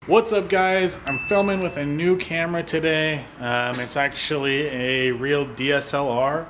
What's up guys? I'm filming with a new camera today. It's actually a real DSLR.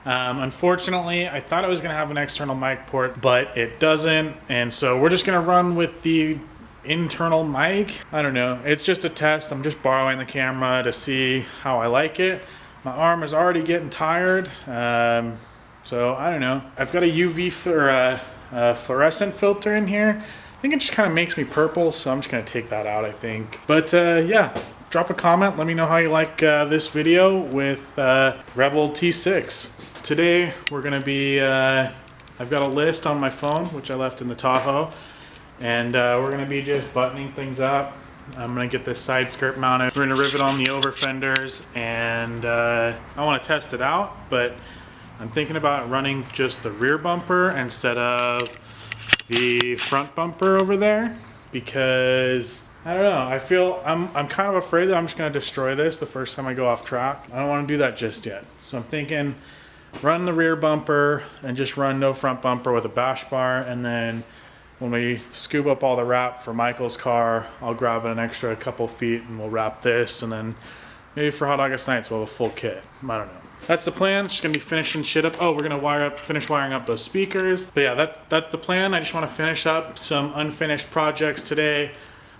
Unfortunately, I thought it was going to have an external mic port, but it doesn't. And so we're just going to run with the internal mic. I don't know. It's just a test. I'm just borrowing the camera to see how I like it. My arm is already getting tired. So I don't know. I've got a UV for a fluorescent filter in here. I think it just kind of makes me purple, so I'm just going to take that out, I think. But yeah, drop a comment. Let me know how you like this video with Rebel T6. Today we're going to be, I've got a list on my phone, which I left in the Tahoe. And we're going to be just buttoning things up. I'm going to get this side skirt mounted. We're going to rivet on the over fenders, and I want to test it out, but I'm thinking about running just the rear bumper instead of the front bumper over there, because I don't know, I feel I'm kind of afraid that I'm just going to destroy this the first time I go off track. I don't want to do that just yet. So I'm thinking run the rear bumper and just run no front bumper with a bash bar, and then when we scoop up all the wrap for Michael's car, I'll grab an extra couple feet and we'll wrap this, and then maybe for Hot August nights we'll have a full kit. I don't know. That's the plan. Just gonna be finishing shit up. Oh, we're gonna finish wiring up those speakers. But yeah, that's the plan. I just want to finish up some unfinished projects today,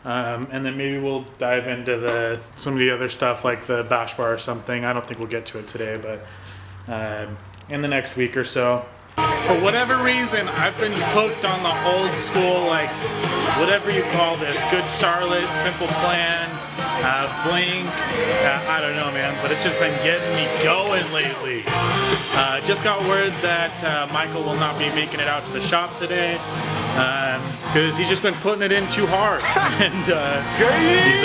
and then maybe we'll dive into some of the other stuff like the bash bar or something. I don't think we'll get to it today, but in the next week or so. For whatever reason, I've been hooked on the old school, like whatever you call this, Good Charlotte, Simple Plan, Blink, I don't know, man, but it's just been getting me going lately. Just got word that Michael will not be making it out to the shop today because he's just been putting it in too hard, and he's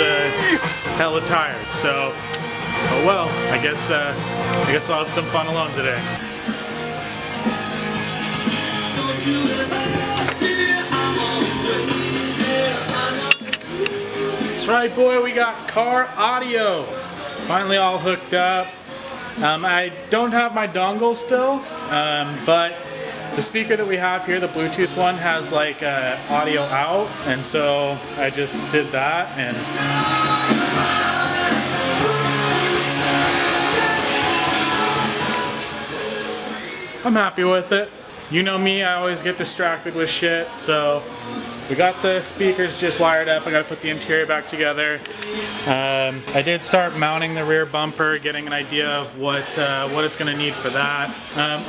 hella tired. So, oh well, I guess we'll have some fun alone today. That's right, boy, we got car audio finally all hooked up. I don't have my dongle still, but the speaker that we have here, the Bluetooth one, has like audio out, and so I just did that, and I'm happy with it. You know me, I always get distracted with shit, so we got the speakers just wired up. I gotta put the interior back together. I did start mounting the rear bumper, getting an idea of what it's gonna need for that.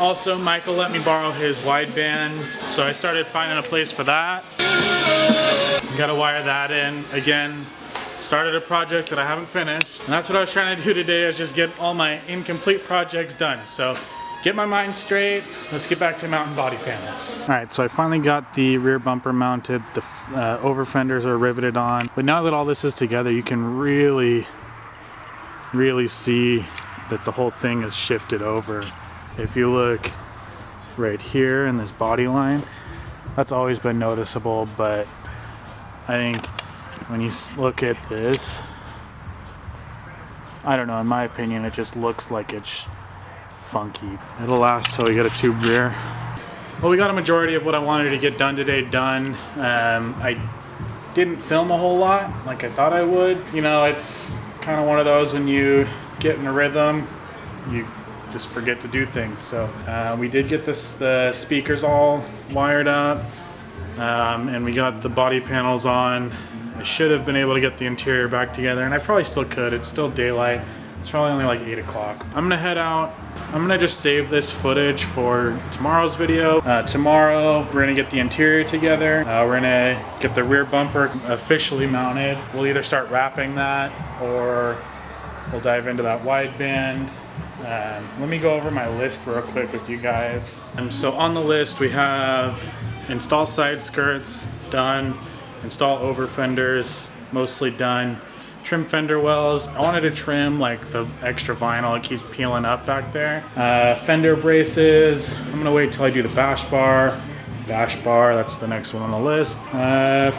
Also, Michael let me borrow his wideband, so I started finding a place for that. Gotta wire that in. Again, started a project that I haven't finished, and that's what I was trying to do today, is just get all my incomplete projects done. So, get my mind straight, let's get back to mounting body panels. Alright, so I finally got the rear bumper mounted, the over fenders are riveted on, but now that all this is together, you can really see that the whole thing is shifted over. If you look right here in this body line, that's always been noticeable, but I think when you look at this, I don't know, in my opinion, it just looks like it's funky. It'll last till we get a tube rear. Well, we got a majority of what I wanted to get done today done. I didn't film a whole lot like I thought I would. You know, it's kind of one of those when you get in a rhythm, you just forget to do things. So we did get the speakers all wired up, and we got the body panels on. I should have been able to get the interior back together, and I probably still could. It's still daylight. It's probably only like 8 o'clock. I'm gonna head out. I'm gonna just save this footage for tomorrow's video. Tomorrow, we're gonna get the interior together. We're gonna get the rear bumper officially mounted. We'll either start wrapping that, or we'll dive into that wideband. Let me go over my list real quick with you guys. So on the list, we have install side skirts, done. Install over fenders, mostly done. Trim fender wells. I wanted to trim like the extra vinyl, it keeps peeling up back there. Fender braces, I'm gonna wait till I do the bash bar. Bash bar, that's the next one on the list.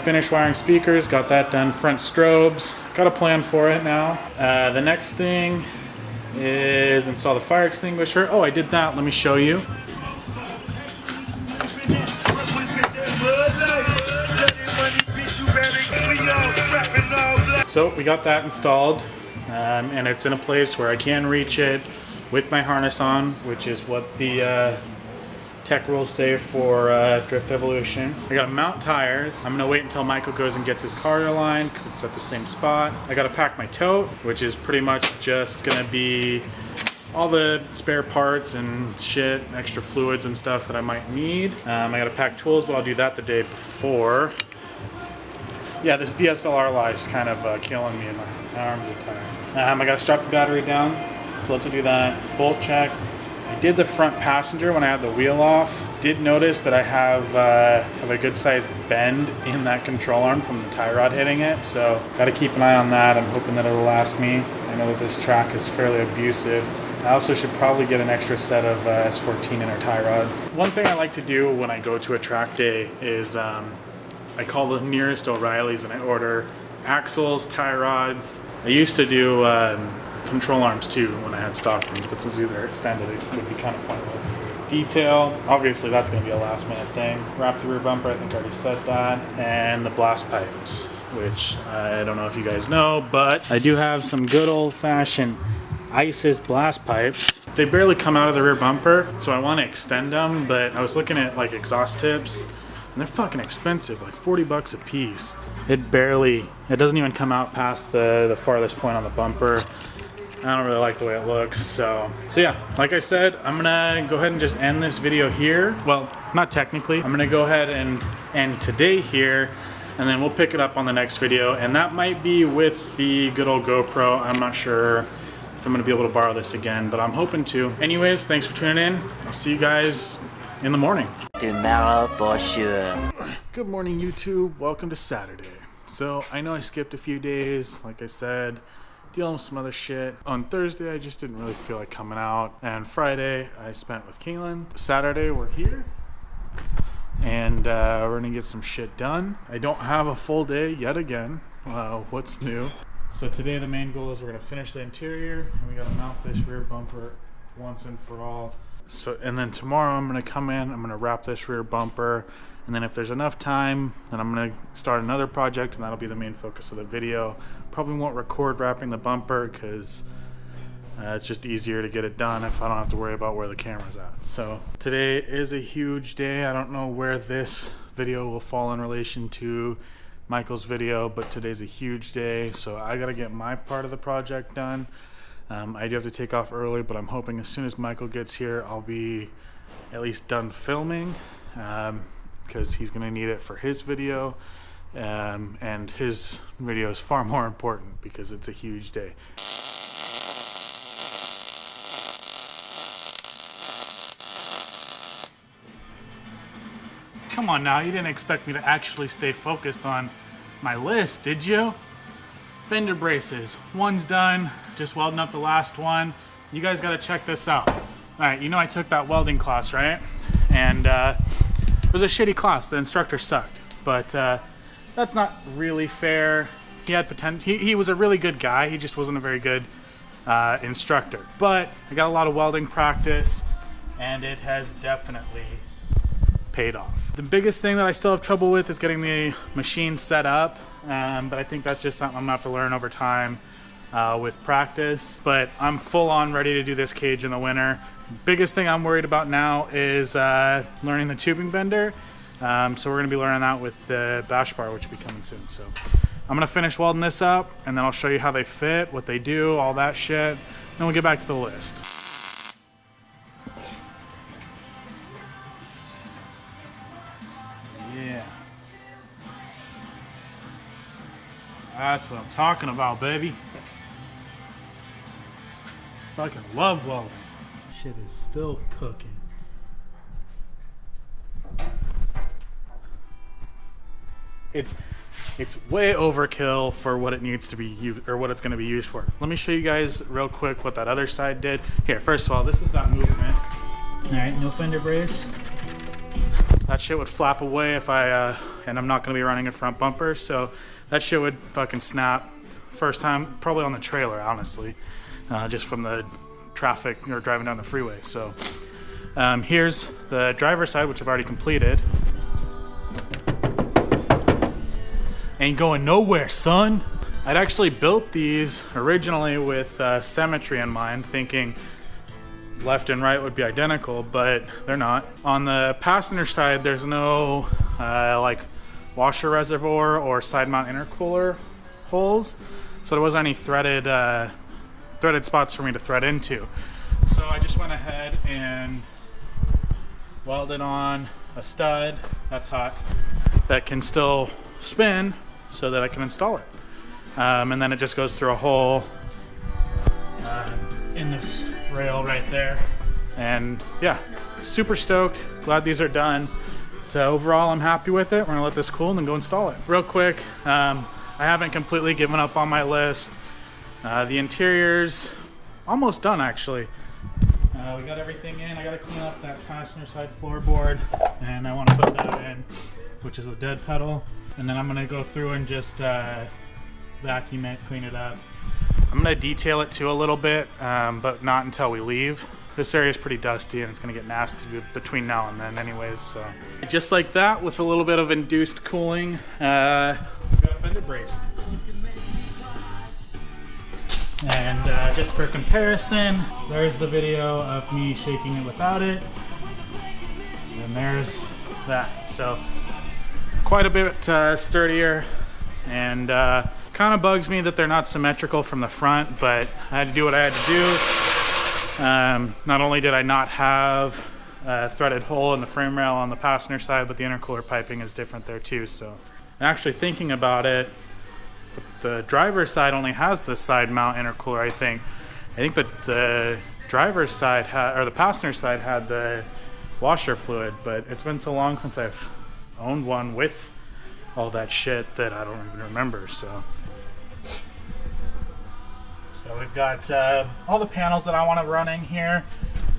Finish wiring speakers, got that done. Front strobes, got a plan for it now. The next thing is install the fire extinguisher. Oh, I did that, let me show you. So we got that installed, and it's in a place where I can reach it with my harness on, which is what the tech rules say for Drift Evolution. I gotta mount tires. I'm gonna wait until Michael goes and gets his car aligned because it's at the same spot. I gotta pack my tote, which is pretty much just gonna be all the spare parts and shit, extra fluids and stuff that I might need. I gotta pack tools, but I'll do that the day before. Yeah, this DSLR life's kind of killing me and my arms are tired. I gotta strap the battery down, so let's do that. Bolt check. I did the front passenger when I had the wheel off. Did notice that I have a good sized bend in that control arm from the tie rod hitting it, so gotta keep an eye on that. I'm hoping that it'll last me. I know that this track is fairly abusive. I also should probably get an extra set of S13 inner tie rods. One thing I like to do when I go to a track day is I call the nearest O'Reilly's and I order axles, tie rods. I used to do control arms too when I had stock ones, but since these are extended, it would be kind of pointless. Detail, obviously that's going to be a last minute thing. Wrap the rear bumper, I think I already said that. And the blast pipes, which I don't know if you guys know, but I do have some good old fashioned ISIS blast pipes. They barely come out of the rear bumper, so I want to extend them, but I was looking at like exhaust tips, and they're fucking expensive, like 40 bucks a piece. It doesn't even come out past the farthest point on the bumper. I don't really like the way it looks, so yeah, like I said, I'm gonna go ahead and just end this video here. Well, not technically. I'm gonna go ahead and end today here, and then we'll pick it up on the next video, and that might be with the good old GoPro. I'm not sure if I'm gonna be able to borrow this again, but I'm hoping to. Anyways, thanks for tuning in. I'll see you guys in the morning. Tomorrow for sure. Good morning, YouTube. Welcome to Saturday. So I know I skipped a few days, like I said, dealing with some other shit. On Thursday, I just didn't really feel like coming out. And Friday, I spent with Kaylin. Saturday, we're here. And we're gonna get some shit done. I don't have a full day yet again. What's new? So today the main goal is we're gonna finish the interior, and we gotta mount this rear bumper once and for all. So, and then tomorrow I'm gonna come in, I'm gonna wrap this rear bumper, and then if there's enough time, then I'm gonna start another project, and that'll be the main focus of the video. Probably won't record wrapping the bumper because it's just easier to get it done if I don't have to worry about where the camera's at. So today is a huge day. I don't know where this video will fall in relation to Michael's video, but today's a huge day, so I gotta get my part of the project done. I do have to take off early, but I'm hoping as soon as Michael gets here, I'll be at least done filming, because he's gonna need it for his video, and his video is far more important because it's a huge day. Come on now, you didn't expect me to actually stay focused on my list, did you? Fender braces, one's done, just welding up the last one. You guys gotta check this out. All right, you know I took that welding class, right? And it was a shitty class, the instructor sucked, but that's not really fair. He had potential, he was a really good guy, he just wasn't a very good instructor. But I got a lot of welding practice, and it has definitely paid off. The biggest thing that I still have trouble with is getting the machine set up, but I think that's just something I'm gonna have to learn over time with practice. But I'm full on ready to do this cage in the winter. Biggest thing I'm worried about now is learning the tubing bender. So we're gonna be learning that with the bash bar, which will be coming soon. So I'm gonna finish welding this up, and then I'll show you how they fit, what they do, all that shit. Then we'll get back to the list. That's what I'm talking about, baby. Fucking love welding. Shit is still cooking. It's way overkill for what it needs to be used, or what it's going to be used for. Let me show you guys real quick what that other side did. Here, first of all, this is that movement. All right, no fender brace. That shit would flap away if I, and I'm not going to be running a front bumper, so that shit would fucking snap. First time, probably on the trailer, honestly, just from the traffic or driving down the freeway. So here's the driver's side, which I've already completed. Ain't going nowhere, son. I'd actually built these originally with symmetry in mind, thinking left and right would be identical, but they're not. On the passenger side, there's no like washer reservoir or side mount intercooler holes, so there wasn't any threaded spots for me to thread into. So I just went ahead and welded on a stud that's hot that can still spin so that I can install it. And then it just goes through a hole in this rail right there. And yeah, super stoked. Glad these are done. So overall, I'm happy with it. We're gonna let this cool and then go install it. Real quick, I haven't completely given up on my list. The interior's almost done actually. We got everything in. I gotta clean up that passenger side floorboard, and I wanna put that in, which is a dead pedal. And then I'm gonna go through and just vacuum it, clean it up. I'm gonna detail it too a little bit, but not until we leave. This area is pretty dusty and it's gonna get nasty between now and then anyways, so. Just like that, with a little bit of induced cooling, we've got a fender brace. And just for comparison, there's the video of me shaking it without it. And there's that. So quite a bit sturdier, and kind of bugs me that they're not symmetrical from the front, but I had to do what I had to do. Not only did I not have a threaded hole in the frame rail on the passenger side, but the intercooler piping is different there too. So, and actually thinking about it, the driver's side only has the side mount intercooler, I think. I think that the driver's side or the passenger side had the washer fluid, but it's been so long since I've owned one with all that shit that I don't even remember. So we've got all the panels that I want to run in here.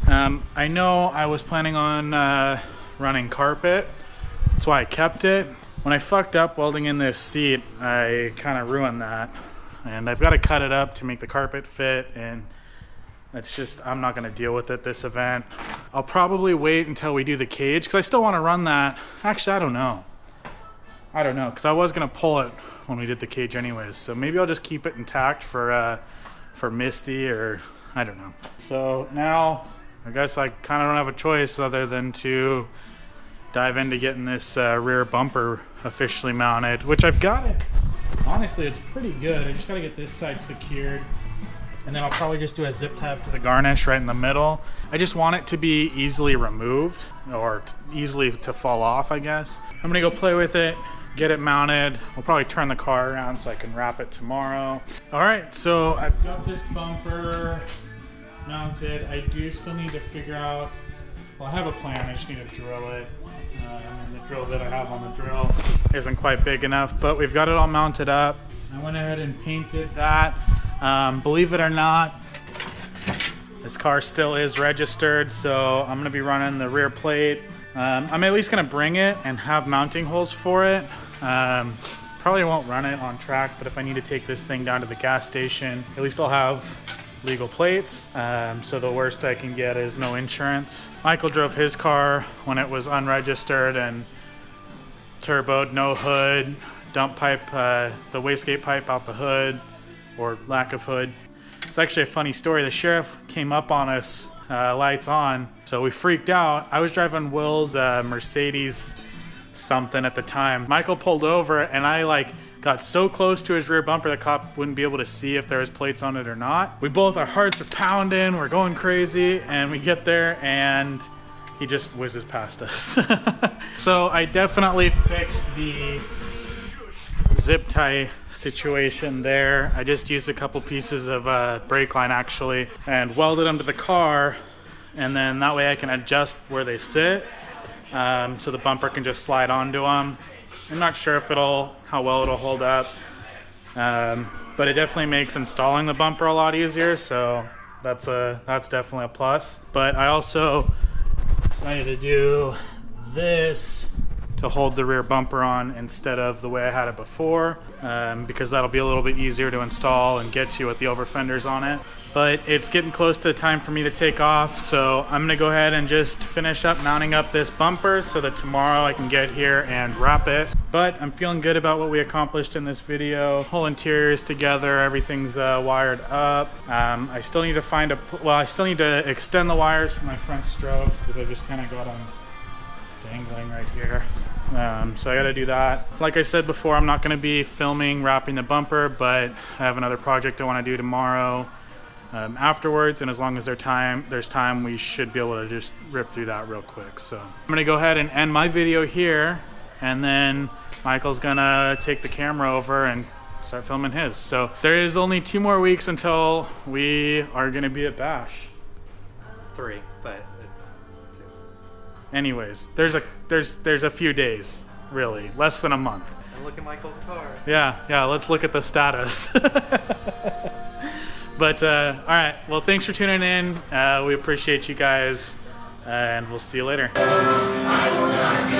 I know I was planning on running carpet. That's why I kept it. When I fucked up welding in this seat, I kind of ruined that. And I've got to cut it up to make the carpet fit, and it's just, I'm not going to deal with it this event. I'll probably wait until we do the cage, because I still want to run that. Actually, I don't know, because I was going to pull it when we did the cage anyways. So maybe I'll just keep it intact for Misty, or I don't know. So now, I guess I kind of don't have a choice other than to dive into getting this rear bumper officially mounted, which I've got it. Honestly, it's pretty good. I just got to get this side secured, and then I'll probably just do a zip tie to the garnish right in the middle. I just want it to be easily removed, or easily to fall off, I guess. I'm gonna go play with it, get it mounted. We'll probably turn the car around so I can wrap it tomorrow. All right, so I've got this bumper mounted. I do still need to figure out, well, I have a plan, I just need to drill it. And the drill that I have on the drill isn't quite big enough, but we've got it all mounted up. I went ahead and painted that. Believe it or not, this car still is registered, so I'm gonna be running the rear plate. I'm at least gonna bring it and have mounting holes for it. Probably won't run it on track, but if I need to take this thing down to the gas station, at least I'll have legal plates. So the worst I can get is no insurance. Michael drove his car when it was unregistered and turboed, no hood, dump pipe, the wastegate pipe out the hood, or lack of hood. It's actually a funny story. The sheriff came up on us, lights on, so we freaked out. I was driving Will's Mercedes something at the time. Michael pulled over, and I got so close to his rear bumper the cop wouldn't be able to see if there was plates on it or not. We both, our hearts are pounding, we're going crazy, and we get there and he just whizzes past us. So I definitely fixed the zip tie situation there. I just used a couple pieces of brake line actually and welded them to the car, and then that way I can adjust where they sit, so the bumper can just slide onto them. I'm not sure if how well it'll hold up, but it definitely makes installing the bumper a lot easier, so that's definitely a plus. But I also decided to do this to hold the rear bumper on instead of the way I had it before, because that'll be a little bit easier to install and get to with the over fenders on it. But it's getting close to time for me to take off, so I'm gonna go ahead and just finish up mounting up this bumper so that tomorrow I can get here and wrap it. But I'm feeling good about what we accomplished in this video. Whole interior is together, everything's wired up. I still need to find I still need to extend the wires for my front strobes because I just kind of got them dangling right here. So I gotta do that. Like I said before, I'm not gonna be filming wrapping the bumper, but I have another project I wanna do tomorrow. Afterwards, and as long as there's time, we should be able to just rip through that real quick. So I'm gonna go ahead and end my video here, and then Michael's gonna take the camera over and start filming his. So there is only 2 more weeks until we are gonna be at Bash. 3, but it's 2. Anyways, there's a few days, really, less than a month. And look at Michael's car. Yeah, let's look at the status. But, all right, well, thanks for tuning in. We appreciate you guys, and we'll see you later. I will not go,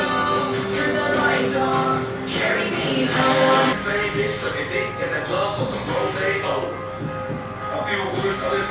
turn the lights on, carry me home. Say this, suck a dick in the club for some rose. I feel good,